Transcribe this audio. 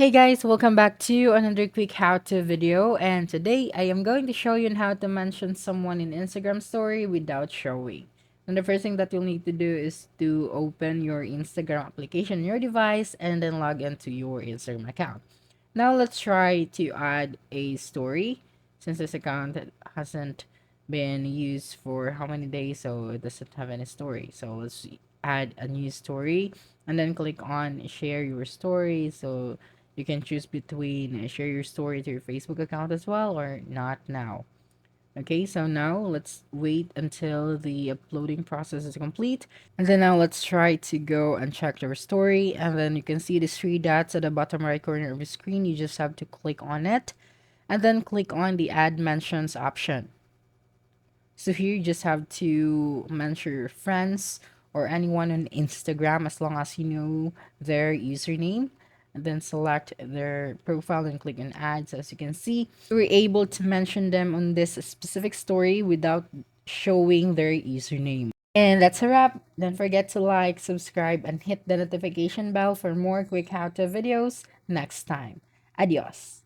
Hey guys, welcome back to another quick how-to video, and today I am going to show you on how to mention someone in Instagram story without showing. And the first thing that you'll need to do is to open your Instagram application on your device and then log into your Instagram account. Now let's try to add a story since this account hasn't been used for how many days, so it doesn't have any story. So let's add a new story and then click on share your story. So you can choose between share your story to your Facebook account as well or not now. Okay, so now let's wait until the uploading process is complete. And then now let's try to go and check your story. And then you can see the three dots at the bottom right corner of the screen. You just have to click on it and then click on the add mentions option. So here you just have to mention your friends or anyone on Instagram as long as you know their username, and then select their profile and click on add. So as you can see, we're able to mention them on this specific story without showing their username. And that's a wrap. Don't forget to like, subscribe, and hit the notification bell for more quick how-to videos next time. Adios.